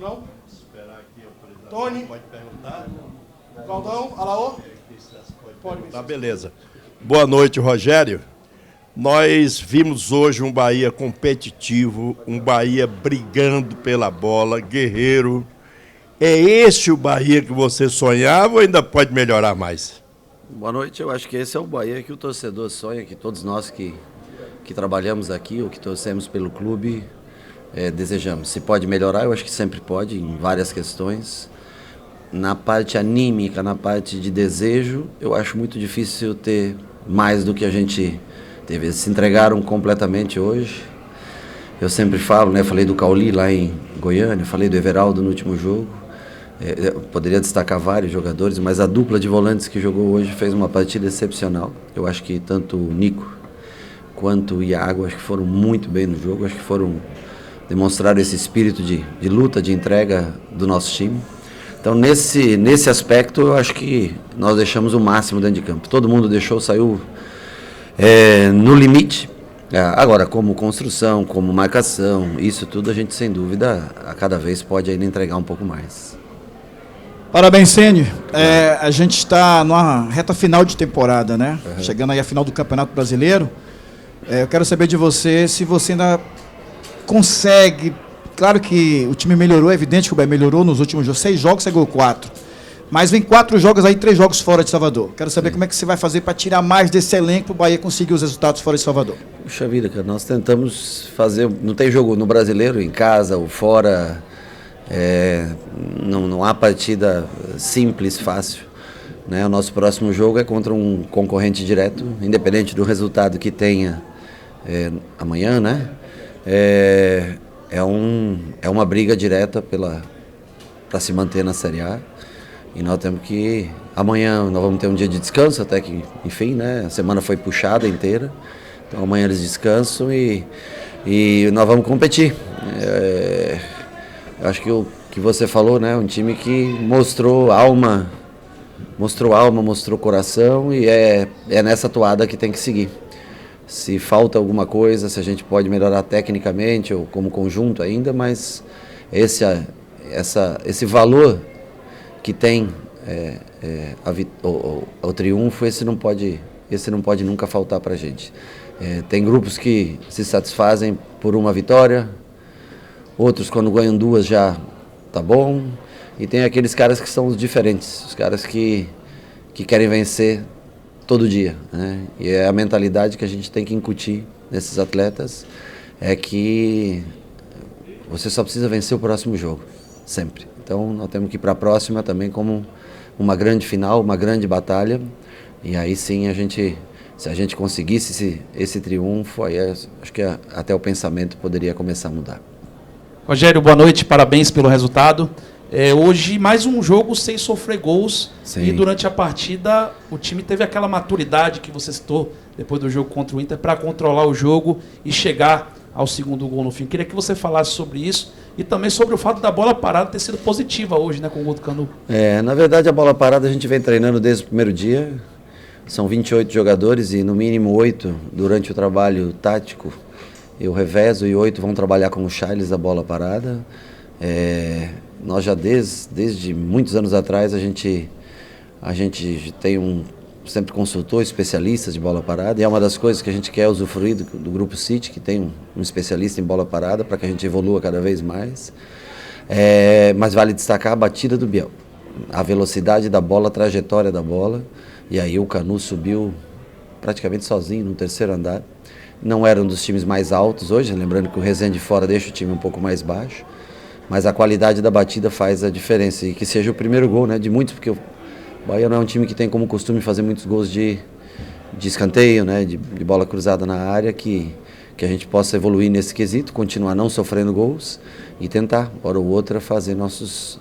Não? Tony? Pode perguntar. Claudão, Alaô? Pode. Tá, beleza. Boa noite, Rogério. Nós vimos hoje um Bahia competitivo, um Bahia brigando pela bola, guerreiro. É esse o Bahia que você sonhava ou ainda pode melhorar mais? Boa noite, eu acho que esse é o Bahia que o torcedor sonha, que todos nós que trabalhamos aqui ou que torcemos pelo clube desejamos. Se pode melhorar, eu acho que sempre pode, em várias questões. Na parte anímica, na parte de desejo, eu acho muito difícil ter mais do que a gente teve. Eles se entregaram completamente hoje. Eu sempre falo, né? Falei do Cauli lá em Goiânia, falei do Everaldo no último jogo. Eu poderia destacar vários jogadores, mas a dupla de volantes que jogou hoje fez uma partida excepcional. Eu acho que tanto o Nico quanto o Iago, acho que foram muito bem no jogo, acho que demonstraram esse espírito de luta, de entrega do nosso time. Então, nesse aspecto, eu acho que nós deixamos o máximo dentro de campo. Todo mundo saiu no limite. Agora, como construção, como marcação, isso tudo a gente, sem dúvida, a cada vez pode ainda entregar um pouco mais. Parabéns, Ceni. A gente está numa reta final de temporada, né? Uhum. Chegando aí a final do Campeonato Brasileiro. Eu quero saber de você se você ainda consegue... Claro que o time melhorou, é evidente que o Bahia melhorou nos últimos 6 jogos, você ganhou 4. Mas vem 4 jogos aí, 3 jogos fora de Salvador. Quero saber como é que você vai fazer para tirar mais desse elenco para o Bahia conseguir os resultados fora de Salvador. Puxa vida, cara, nós tentamos fazer... Não tem jogo no Brasileiro, em casa ou fora. Não há partida simples, fácil. Né? O nosso próximo jogo é contra um concorrente direto, independente do resultado que tenha amanhã, né? É uma briga direta para se manter na Série A. E nós temos que... Amanhã nós vamos ter um dia de descanso, até que, enfim, né? A semana foi puxada inteira. Então amanhã eles descansam e nós vamos competir. Eu acho que o que você falou, né? Um time que mostrou alma, mostrou coração e é nessa toada que tem que seguir. Se falta alguma coisa, se a gente pode melhorar tecnicamente ou como conjunto ainda, mas esse valor que tem o triunfo, esse não pode nunca faltar para a gente. Tem grupos que se satisfazem por uma vitória, outros quando ganham 2 já tá bom, e tem aqueles caras que são os diferentes, os caras que querem vencer todo dia, né? E é a mentalidade que a gente tem que incutir nesses atletas, é que você só precisa vencer o próximo jogo, sempre. Então nós temos que ir para a próxima também como uma grande final, uma grande batalha, e aí sim se a gente conseguisse esse triunfo, aí acho que até o pensamento poderia começar a mudar. Rogério, boa noite, parabéns pelo resultado. Hoje, mais um jogo sem sofrer gols. Sim. E durante a partida, o time teve aquela maturidade que você citou depois do jogo contra o Inter para controlar o jogo e chegar ao segundo gol no fim. Queria que você falasse sobre isso e também sobre o fato da bola parada ter sido positiva hoje, né, com o gol do Canu. Na verdade, a bola parada a gente vem treinando desde o primeiro dia. São 28 jogadores e no mínimo 8 durante o trabalho tático. Eu revezo e 8 vão trabalhar com o Charles a bola parada. Nós já desde muitos anos atrás a gente sempre consultou especialistas de bola parada, e é uma das coisas que a gente quer usufruir do Grupo City, que tem um especialista em bola parada, para que a gente evolua cada vez mais. Mas vale destacar a batida do Biel, a velocidade da bola, a trajetória da bola, e aí o Canu subiu praticamente sozinho no 3º andar. Não era um dos times mais altos hoje, lembrando que o Resende fora deixa o time um pouco mais baixo, mas a qualidade da batida faz a diferença, e que seja o primeiro gol, né, de muitos, porque o Bahia não é um time que tem como costume fazer muitos gols de escanteio, né, de bola cruzada na área, que a gente possa evoluir nesse quesito, continuar não sofrendo gols e tentar, hora ou outra, fazer nossos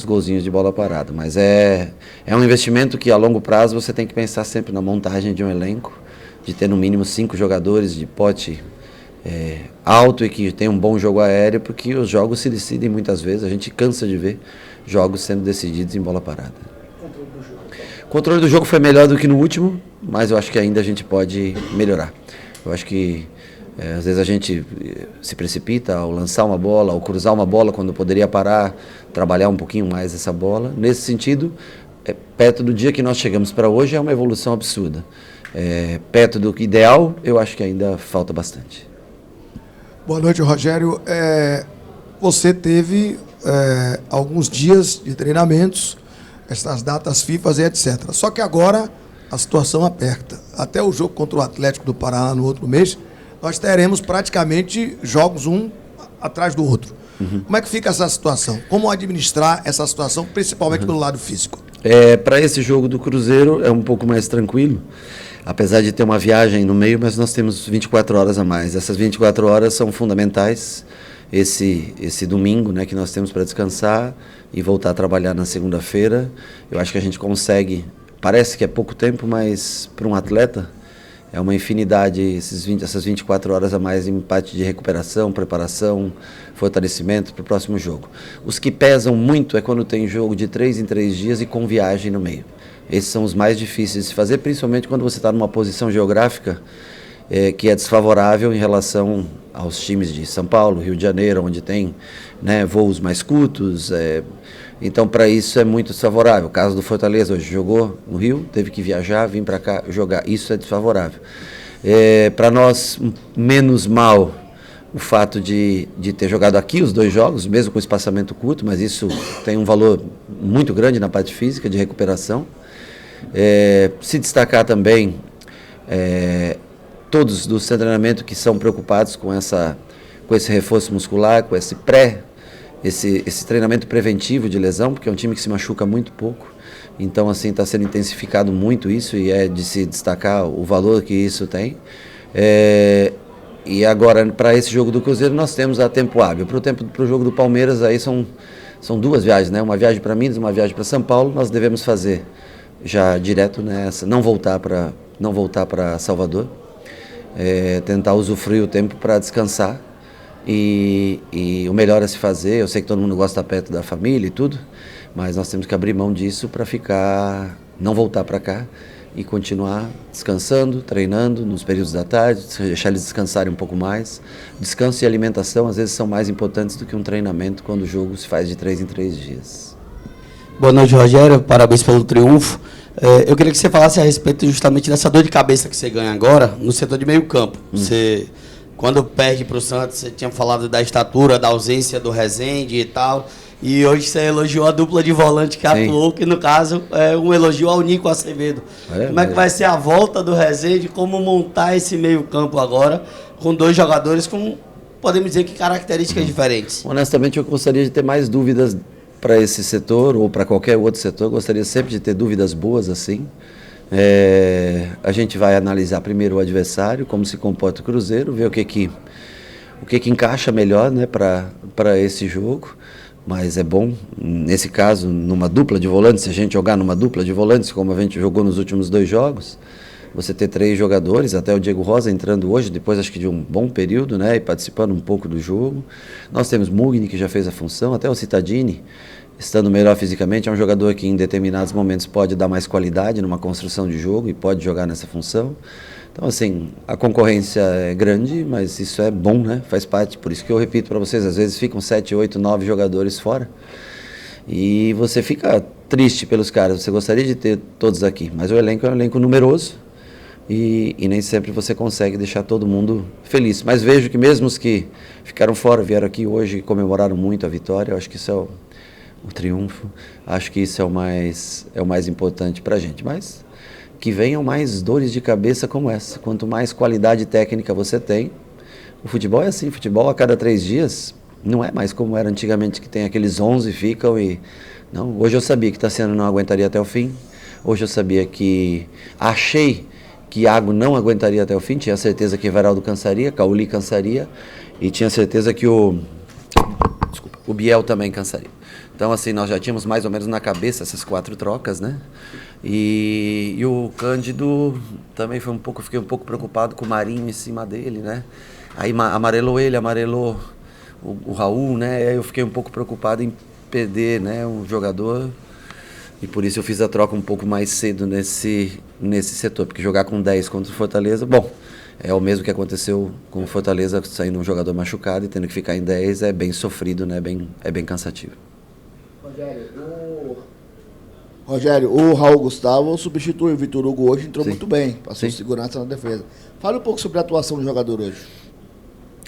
golzinhos de bola parada. Mas é um investimento que a longo prazo você tem que pensar sempre na montagem de um elenco, de ter no mínimo 5 jogadores de pote alto e que tem um bom jogo aéreo, porque os jogos se decidem muitas vezes, a gente cansa de ver jogos sendo decididos em bola parada. O controle do jogo foi melhor do que no último, mas eu acho que ainda a gente pode melhorar. Eu acho que Às vezes a gente se precipita ao lançar uma bola, ao cruzar uma bola quando poderia parar, trabalhar um pouquinho mais essa bola. Nesse sentido, perto do dia que nós chegamos para hoje é uma evolução absurda. Perto do ideal, eu acho que ainda falta bastante. Boa noite, Rogério. Você teve alguns dias de treinamentos, essas datas FIFA e etc. Só que agora a situação aperta. Até o jogo contra o Atlético do Paraná no outro mês, nós teremos praticamente jogos um atrás do outro. Como é que fica essa situação? Como administrar essa situação, principalmente pelo lado físico? Para esse jogo do Cruzeiro é um pouco mais tranquilo, apesar de ter uma viagem no meio, mas nós temos 24 horas a mais. Essas 24 horas são fundamentais. Esse domingo, né, que nós temos para descansar e voltar a trabalhar na segunda-feira, eu acho que a gente consegue. Parece que é pouco tempo, mas para um atleta é uma infinidade, essas 24 horas a mais em parte de recuperação, preparação, fortalecimento para o próximo jogo. Os que pesam muito é quando tem jogo de 3 em 3 dias e com viagem no meio. Esses são os mais difíceis de se fazer, principalmente quando você está numa posição geográfica que é desfavorável em relação aos times de São Paulo, Rio de Janeiro, onde tem, né, voos mais curtos. Então, para isso é muito desfavorável. O caso do Fortaleza hoje jogou no Rio, teve que viajar, vir para cá jogar. Isso é desfavorável. Para nós, menos mal o fato de ter jogado aqui os 2 jogos, mesmo com espaçamento curto, mas isso tem um valor muito grande na parte física, de recuperação. Se destacar também todos do seu treinamento que são preocupados com esse reforço muscular, com esse treinamento preventivo de lesão, porque é um time que se machuca muito pouco. Então, assim, está sendo intensificado muito isso e é de se destacar o valor que isso tem. E agora, para esse jogo do Cruzeiro, nós temos a tempo hábil. Para o jogo do Palmeiras, aí são 2 viagens, né? Uma viagem para Minas, uma viagem para São Paulo. Nós devemos fazer já direto nessa, não voltar para Salvador. Tentar usufruir o tempo para descansar e o melhor a se fazer. Eu sei que todo mundo gosta de estar perto da família e tudo, mas nós temos que abrir mão disso para não voltar para cá e continuar descansando, treinando nos períodos da tarde, deixar eles descansarem um pouco mais. Descanso e alimentação às vezes são mais importantes do que um treinamento quando o jogo se faz de 3 em 3 dias. Boa noite, Rogério, parabéns pelo triunfo. Eu queria que você falasse a respeito justamente dessa dor de cabeça que você ganha agora no setor de meio campo. Você, quando perde para o Santos, você tinha falado da estatura, da ausência do Rezende e tal, e hoje você elogiou a dupla de volante que atuou, que no caso é um elogio ao Nico Acevedo. Como é que vai ser a volta do Rezende, como montar esse meio campo agora, com 2 jogadores com, podemos dizer que características diferentes? Honestamente, eu gostaria de ter mais dúvidas para esse setor ou para qualquer outro setor. Eu gostaria sempre de ter dúvidas boas assim. A gente vai analisar primeiro o adversário, como se comporta o Cruzeiro, ver o que encaixa melhor, né, para esse jogo. Mas é bom, nesse caso, numa dupla de volantes, se a gente jogar numa dupla de volantes, como a gente jogou nos últimos 2 jogos, você ter 3 jogadores, até o Diego Rosa entrando hoje, depois acho que de um bom período, né, e participando um pouco do jogo. Nós temos Mugni, que já fez a função, até o Cittadini, estando melhor fisicamente, é um jogador que em determinados momentos pode dar mais qualidade numa construção de jogo e pode jogar nessa função. Então, assim, a concorrência é grande, mas isso é bom, né? Faz parte. Por isso que eu repito para vocês, às vezes ficam 7, 8, 9 jogadores fora e você fica triste pelos caras. Você gostaria de ter todos aqui, mas o elenco é um elenco numeroso e nem sempre você consegue deixar todo mundo feliz. Mas vejo que mesmo os que ficaram fora, vieram aqui hoje e comemoraram muito a vitória. Eu acho que isso é o triunfo. Acho que isso é o mais importante para a gente. Mas que venham mais dores de cabeça como essa. Quanto mais qualidade técnica você tem, o futebol é assim, futebol a cada 3 dias, não é mais como era antigamente, que tem aqueles 11 ficam e... Não, hoje eu sabia que Tassiano não aguentaria até o fim, hoje eu sabia achei que Iago não aguentaria até o fim, tinha certeza que Everaldo cansaria, Cauli cansaria, e tinha certeza que o Biel também cansaria. Então, assim, nós já tínhamos mais ou menos na cabeça essas 4 trocas, né? E o Cândido também fiquei um pouco preocupado com o Marinho em cima dele, né? Aí amarelou ele, amarelou o Raul, né? Aí eu fiquei um pouco preocupado em perder, né, um jogador, e por isso eu fiz a troca um pouco mais cedo nesse setor, porque jogar com 10 contra o Fortaleza, bom, É o mesmo que aconteceu com o Fortaleza, saindo um jogador machucado e tendo que ficar em 10, é bem sofrido, né? É bem cansativo. Rogério, o Raul Gustavo substitui o Vitor Hugo hoje, entrou Sim. muito bem, passou Sim. segurança na defesa. Fale um pouco sobre a atuação do jogador hoje.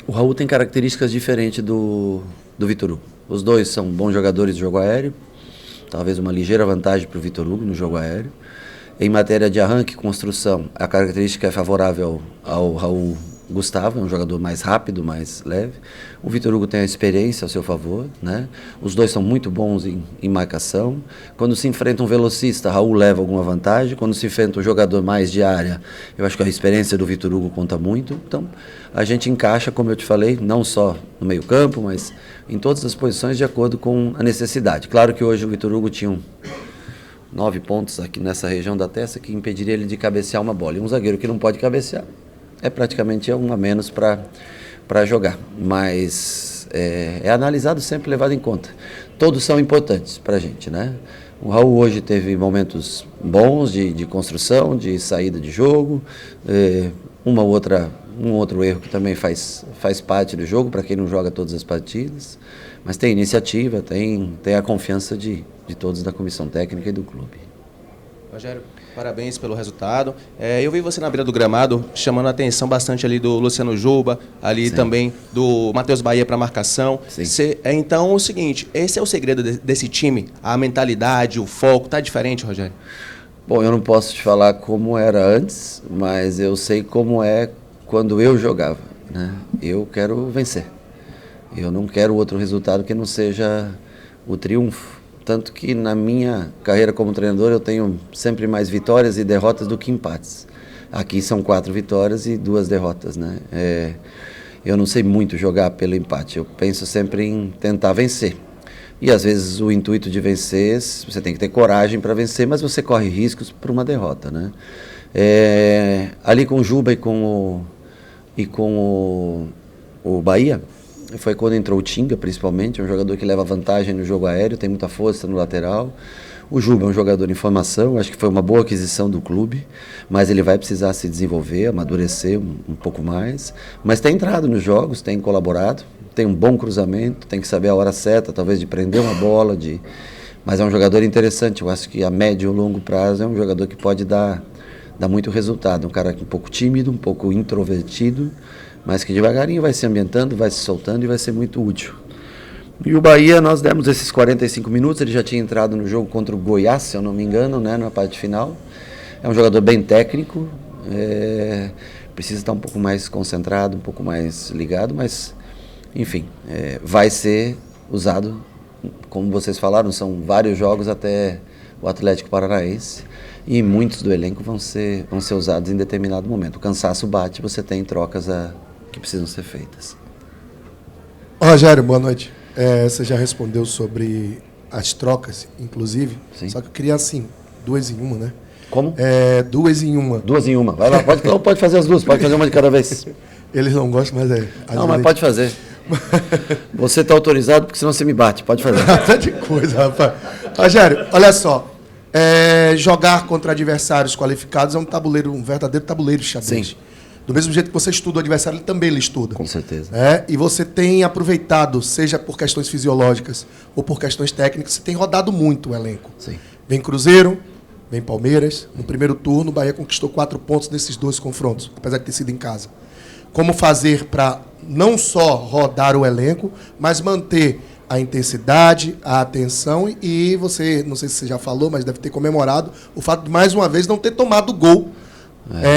O Raul tem características diferentes do Vitor Hugo. Os dois são bons jogadores de jogo aéreo, talvez uma ligeira vantagem para o Vitor Hugo no jogo aéreo. Em matéria de arranque e construção, a característica é favorável ao Raul Gustavo, é um jogador mais rápido, mais leve. O Vitor Hugo tem a experiência ao seu favor, né? Os dois são muito bons em marcação. Quando se enfrenta um velocista, Raul leva alguma vantagem. Quando se enfrenta um jogador mais de área, eu acho que a experiência do Vitor Hugo conta muito. Então, a gente encaixa, como eu te falei, não só no meio-campo, mas em todas as posições de acordo com a necessidade. Claro que hoje o Vitor Hugo tinha 9 pontos aqui nessa região da testa que impediria ele de cabecear uma bola. E um zagueiro que não pode cabecear é praticamente um a menos para jogar. Mas é analisado, sempre levado em conta. Todos são importantes para a gente, né? O Raul hoje teve momentos bons de construção, de saída de jogo, um outro erro que também faz parte do jogo, para quem não joga todas as partidas. Mas tem iniciativa, tem a confiança de todos da comissão técnica e do clube. Rogério, parabéns pelo resultado. Eu vi você na beira do gramado chamando a atenção bastante ali do Luciano Juba, ali Sim. também do Matheus Bahia para marcação. Sim. Então, é o seguinte, esse é o segredo desse time? A mentalidade, o foco, tá diferente, Rogério? Bom, eu não posso te falar como era antes, mas eu sei como é quando eu jogava, né? Eu quero vencer. Eu não quero outro resultado que não seja o triunfo. Tanto que na minha carreira como treinador eu tenho sempre mais vitórias e derrotas do que empates. Aqui são 4 vitórias e 2 derrotas, né? Eu não sei muito jogar pelo empate, eu penso sempre em tentar vencer. E às vezes o intuito de vencer, você tem que ter coragem para vencer, mas você corre riscos por uma derrota, né? Ali com o Juba e com o Bahia, foi quando entrou o Tinga, principalmente, é um jogador que leva vantagem no jogo aéreo, tem muita força no lateral. O Juba é um jogador em formação, acho que foi uma boa aquisição do clube, mas ele vai precisar se desenvolver, amadurecer um pouco mais. Mas tem entrado nos jogos, tem colaborado, tem um bom cruzamento, tem que saber a hora certa, talvez de prender uma bola, mas é um jogador interessante. Eu acho que a médio ou longo prazo é um jogador que pode dar muito resultado. Um cara um pouco tímido, um pouco introvertido, mas que devagarinho vai se ambientando, vai se soltando e vai ser muito útil. E o Bahia, nós demos esses 45 minutos, ele já tinha entrado no jogo contra o Goiás, se eu não me engano, né, na parte final. É um jogador bem técnico, precisa estar um pouco mais concentrado, um pouco mais ligado, mas, enfim, vai ser usado, como vocês falaram, são vários jogos até o Atlético Paranaense, e muitos do elenco vão ser usados em determinado momento. O cansaço bate, você tem trocas que precisam ser feitas. Rogério, boa noite. Você já respondeu sobre as trocas, inclusive. Sim. Só que eu queria, assim, 2 em 1, né? Como? 2 em 1. 2 em 1. Vai lá, pode fazer as duas, pode fazer uma de cada vez. Eles não gostam, mas Não, mas pode fazer. Você está autorizado, porque senão você me bate. Pode fazer. Nada de coisa, rapaz. Rogério, olha só. Jogar contra adversários qualificados é um verdadeiro tabuleiro de xadrez. Sim. Do mesmo jeito que você estuda o adversário, ele também lhe estuda. Com certeza. E você tem aproveitado, seja por questões fisiológicas ou por questões técnicas, você tem rodado muito o elenco. Sim. Vem Cruzeiro, vem Palmeiras. No primeiro turno, o Bahia conquistou 4 pontos nesses 2 confrontos, apesar de ter sido em casa. Como fazer para não só rodar o elenco, mas manter a intensidade, a atenção e você, não sei se você já falou, mas deve ter comemorado o fato de, mais uma vez, não ter tomado gol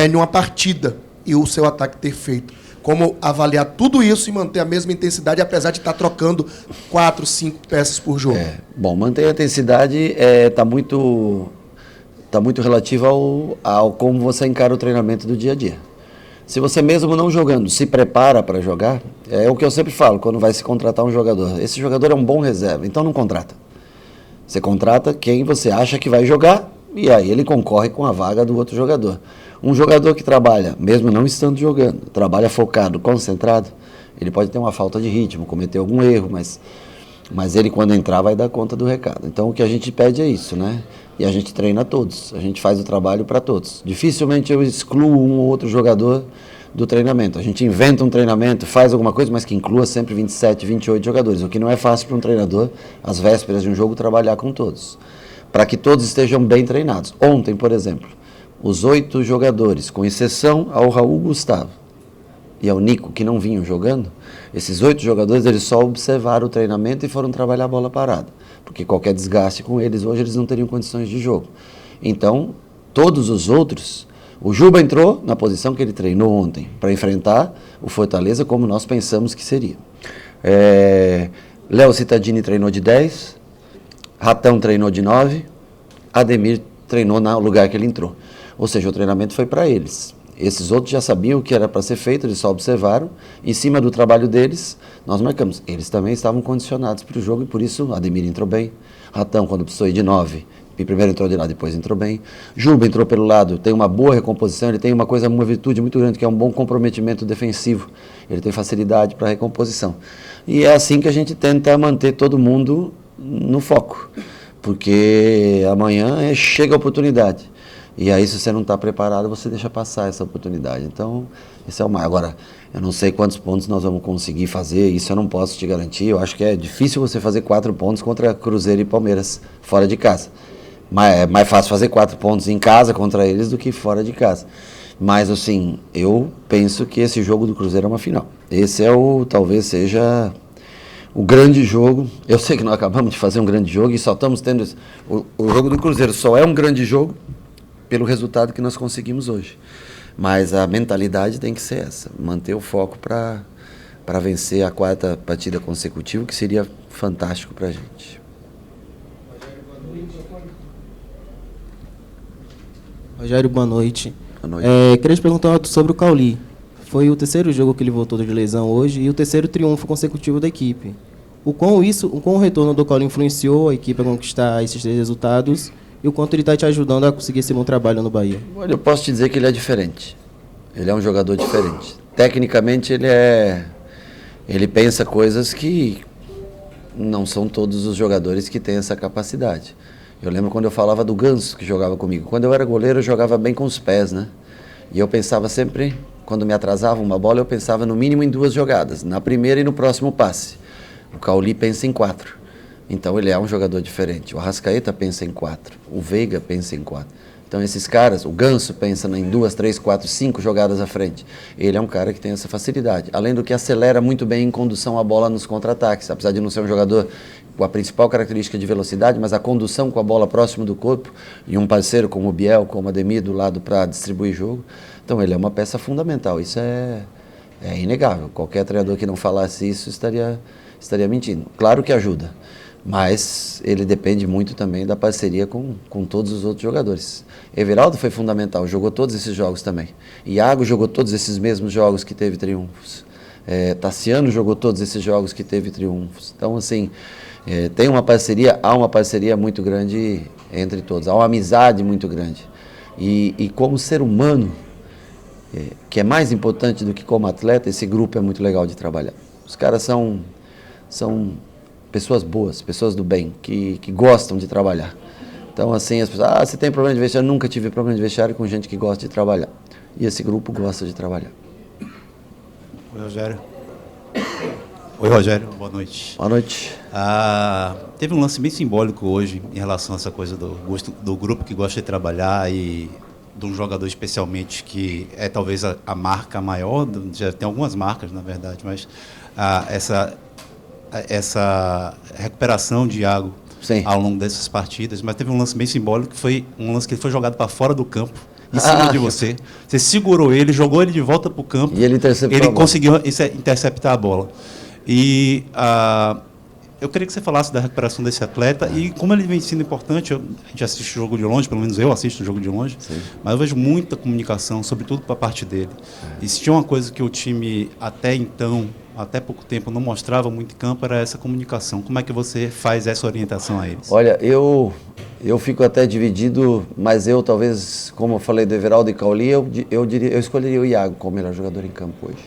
em uma partida e o seu ataque ter feito. Como avaliar tudo isso e manter a mesma intensidade, apesar de estar trocando 4, 5 peças por jogo? Bom, manter a intensidade está muito relativo ao como você encara o treinamento do dia a dia. Se você mesmo não jogando, se prepara para jogar, é o que eu sempre falo quando vai se contratar um jogador. Esse jogador é um bom reserva, então não contrata. Você contrata quem você acha que vai jogar e aí ele concorre com a vaga do outro jogador. Um jogador que trabalha, mesmo não estando jogando, trabalha focado, concentrado, ele pode ter uma falta de ritmo, cometer algum erro, mas ele quando entrar vai dar conta do recado. Então o que a gente pede é isso, né? E a gente treina todos, a gente faz o trabalho para todos. Dificilmente eu excluo um ou outro jogador do treinamento. A gente inventa um treinamento, faz alguma coisa, mas que inclua sempre 27, 28 jogadores, o que não é fácil para um treinador, às vésperas de um jogo, trabalhar com todos, para que todos estejam bem treinados. Ontem, por exemplo, os 8 jogadores, com exceção ao Raul Gustavo e ao Nico, que não vinham jogando, esses 8 jogadores, eles só observaram o treinamento e foram trabalhar a bola parada, porque qualquer desgaste com eles hoje, eles não teriam condições de jogo. Então, todos os outros, o Juba entrou na posição que ele treinou ontem, para enfrentar o Fortaleza como nós pensamos que seria. Léo Cittadini treinou de 10, Ratão treinou de 9, Ademir treinou no lugar que ele entrou. Ou seja, o treinamento foi para eles. Esses outros já sabiam o que era para ser feito, eles só observaram. Em cima do trabalho deles, nós marcamos. Eles também estavam condicionados para o jogo e por isso Ademir entrou bem. Ratão, quando precisou ir de 9, e primeiro entrou de lado, depois entrou bem. Juba entrou pelo lado, tem uma boa recomposição, ele tem uma virtude muito grande, que é um bom comprometimento defensivo. Ele tem facilidade para a recomposição. E é assim que a gente tenta manter todo mundo no foco, porque amanhã chega a oportunidade. E aí, se você não está preparado, você deixa passar essa oportunidade. Então, esse é o mais. Agora, eu não sei quantos pontos nós vamos conseguir fazer, isso eu não posso te garantir. Eu acho que é difícil você fazer 4 pontos contra Cruzeiro e Palmeiras fora de casa. Mas é mais fácil fazer 4 pontos em casa contra eles do que fora de casa. Mas, assim, eu penso que esse jogo do Cruzeiro é uma final. Esse talvez seja o grande jogo. Eu sei que nós acabamos de fazer um grande jogo e só estamos tendo... O jogo do Cruzeiro só é um grande jogo pelo resultado que nós conseguimos hoje. Mas a mentalidade tem que ser essa, manter o foco para vencer a 4ª partida consecutiva, que seria fantástico para a gente. Rogério, boa noite. Boa noite. Queria te perguntar sobre o Cauli. Foi o 3º jogo que ele voltou de lesão hoje e o 3º triunfo consecutivo da equipe. O quão o retorno do Cauli influenciou a equipe a conquistar esses 3 resultados e o quanto ele está te ajudando a conseguir esse bom trabalho no Bahia? Olha, eu posso te dizer que ele é diferente. Ele é um jogador diferente. Tecnicamente, ele pensa coisas que não são todos os jogadores que têm essa capacidade. Eu lembro quando eu falava do Ganso, que jogava comigo. Quando eu era goleiro, eu jogava bem com os pés, né? E eu pensava sempre, quando me atrasava uma bola, eu pensava no mínimo em 2 jogadas, na primeira e no próximo passe. O Cauli pensa em 4. Então ele é um jogador diferente. O Arrascaeta pensa em 4. O Veiga pensa em 4. Então esses caras, o Ganso pensa em 2, 3, 4, 5 jogadas à frente. Ele é um cara que tem essa facilidade. Além do que acelera muito bem em condução à bola nos contra-ataques. Apesar de não ser um jogador com a principal característica de velocidade, mas a condução com a bola próximo do corpo e um parceiro como o Biel, como o Ademir do lado para distribuir jogo. Então ele é uma peça fundamental. Isso é inegável. Qualquer treinador que não falasse isso estaria mentindo. Claro que ajuda. Mas ele depende muito também da parceria com todos os outros jogadores. Everaldo foi fundamental, jogou todos esses jogos também. Iago jogou todos esses mesmos jogos que teve triunfos. Tassiano jogou todos esses jogos que teve triunfos. Então, assim, há uma parceria muito grande entre todos, há uma amizade muito grande. E como ser humano, que é mais importante do que como atleta, esse grupo é muito legal de trabalhar. Os caras são pessoas boas, pessoas do bem, que gostam de trabalhar. Então, assim, as pessoas, você tem problema de vestiário? Nunca tive problema de vestiário com gente que gosta de trabalhar. E esse grupo gosta de trabalhar. Oi, Rogério. Oi, Rogério, boa noite. Boa noite. Teve um lance bem simbólico hoje em relação a essa coisa do grupo que gosta de trabalhar e de um jogador especialmente que é talvez a marca maior, já tem algumas marcas, na verdade, mas essa recuperação de Iago ao longo dessas partidas, mas teve um lance bem simbólico, que foi um lance que ele foi jogado para fora do campo, em cima de você. Você segurou ele, jogou ele de volta para o campo. E ele interceptou a bola. Conseguiu interceptar a bola. E eu queria que você falasse da recuperação desse atleta e como ele vem sendo importante. A gente assiste o jogo de longe, pelo menos eu assisto o jogo de longe, mas eu vejo muita comunicação, sobretudo para a parte dele. E se tinha uma coisa que o time até pouco tempo não mostrava muito em campo, era essa comunicação. Como é que você faz essa orientação a eles? Olha, eu fico até dividido, mas eu talvez, como eu falei do Everaldo e Cauli, eu escolheria o Iago como melhor jogador em campo hoje.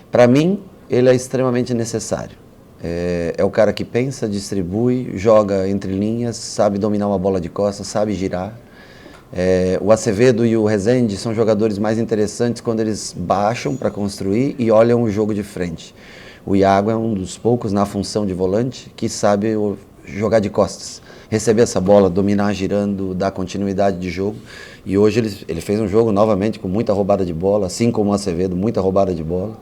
Para mim, ele é extremamente necessário. É o cara que pensa, distribui, joga entre linhas, sabe dominar uma bola de costas, sabe girar. O Acevedo e o Rezende são jogadores mais interessantes quando eles baixam para construir e olham o jogo de frente. O Iago é um dos poucos na função de volante que sabe jogar de costas, receber essa bola, dominar girando, dar continuidade de jogo. E hoje ele fez um jogo novamente com muita roubada de bola, assim como o Acevedo, muita roubada de bola.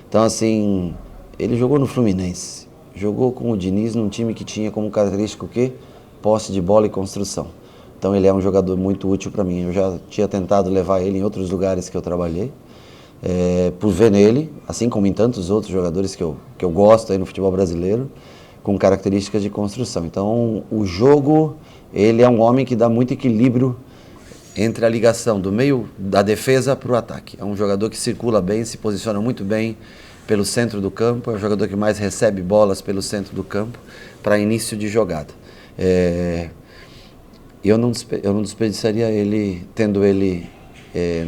Então, assim, ele jogou no Fluminense, jogou com o Diniz num time que tinha como característica o quê? Posse de bola e construção. Então ele é um jogador muito útil para mim. Eu já tinha tentado levar ele em outros lugares que eu trabalhei, por ver nele, assim como em tantos outros jogadores que eu gosto aí no futebol brasileiro, com características de construção. Então o jogo, ele é um homem que dá muito equilíbrio entre a ligação do meio da defesa para o ataque. É um jogador que circula bem, se posiciona muito bem pelo centro do campo, é o jogador que mais recebe bolas pelo centro do campo para início de jogada. Eu não desperdiçaria ele, tendo ele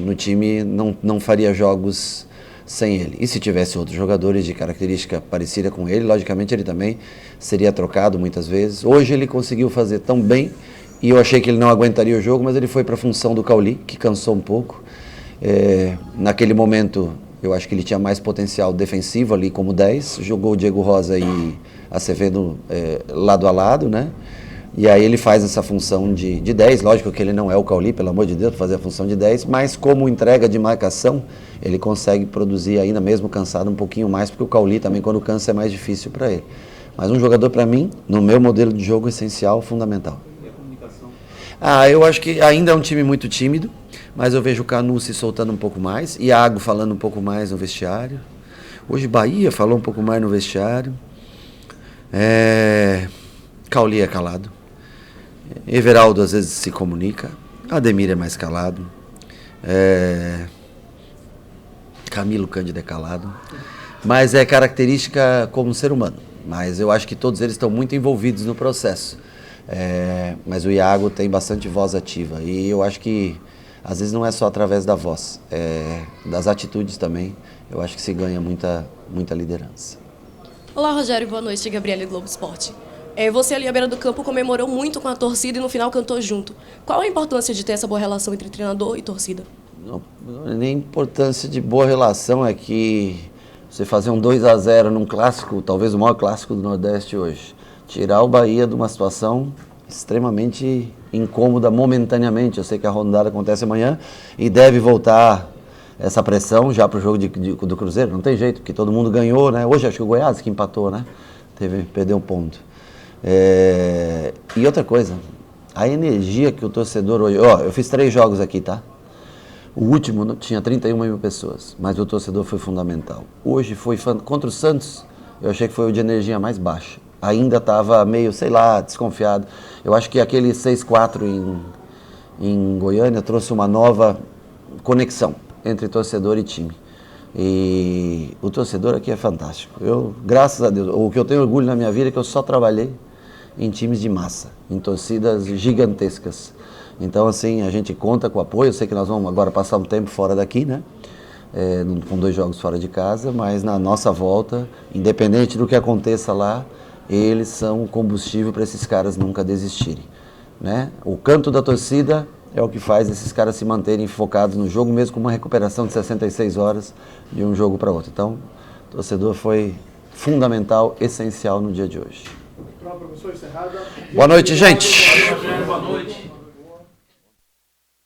no time, não faria jogos sem ele. E se tivesse outros jogadores de característica parecida com ele, logicamente ele também seria trocado muitas vezes. Hoje ele conseguiu fazer tão bem, e eu achei que ele não aguentaria o jogo, mas ele foi para a função do Cauli, que cansou um pouco. Naquele momento, eu acho que ele tinha mais potencial defensivo ali como 10, jogou o Diego Rosa e Acevedo lado a lado, né? E aí ele faz essa função de 10, lógico que ele não é o Cauli, pelo amor de Deus, para fazer a função de 10, mas como entrega de marcação, ele consegue produzir ainda mesmo cansado um pouquinho mais, porque o Cauli também quando cansa é mais difícil para ele. Mas um jogador para mim, no meu modelo de jogo, essencial, fundamental. E a comunicação? Eu acho que ainda é um time muito tímido, mas eu vejo o Canu se soltando um pouco mais, Iago falando um pouco mais no vestiário, hoje Bahia falou um pouco mais no vestiário, Cauli é calado. Everaldo às vezes se comunica, Ademir é mais calado, Camilo Cândido é calado, mas é característica como ser humano, mas eu acho que todos eles estão muito envolvidos no processo, mas o Iago tem bastante voz ativa e eu acho que às vezes não é só através da voz, das atitudes também, eu acho que se ganha muita liderança. Olá Rogério, boa noite, Gabriele Globo Esporte. Você ali à beira do campo comemorou muito com a torcida e no final cantou junto. Qual a importância de ter essa boa relação entre treinador e torcida? Não, nem importância de boa relação, é que você fazer um 2-0 num clássico, talvez o maior clássico do Nordeste hoje, tirar o Bahia de uma situação extremamente incômoda momentaneamente. Eu sei que a rodada acontece amanhã e deve voltar essa pressão já para o jogo do Cruzeiro, não tem jeito, porque todo mundo ganhou, né? Hoje acho que o Goiás que empatou, né? Perdeu um ponto. E outra coisa, a energia que o torcedor hoje... eu fiz 3 jogos aqui, tá? O último tinha 31 mil pessoas, mas o torcedor foi fundamental. Hoje foi contra o Santos, eu achei que foi o de energia mais baixa. Ainda estava meio, sei lá, desconfiado. Eu acho que aquele 6-4 em Goiânia trouxe uma nova conexão entre torcedor e time. E o torcedor aqui é fantástico. Graças a Deus, o que eu tenho orgulho na minha vida é que eu só trabalhei em times de massa, em torcidas gigantescas. Então, assim, a gente conta com o apoio. Eu sei que nós vamos agora passar um tempo fora daqui, né? Com 2 jogos fora de casa, mas na nossa volta, independente do que aconteça lá, eles são combustível para esses caras nunca desistirem, né? O canto da torcida é o que faz esses caras se manterem focados no jogo, mesmo com uma recuperação de 66 horas de um jogo para outro. Então, o torcedor foi fundamental, essencial no dia de hoje. Boa noite, gente. Boa noite.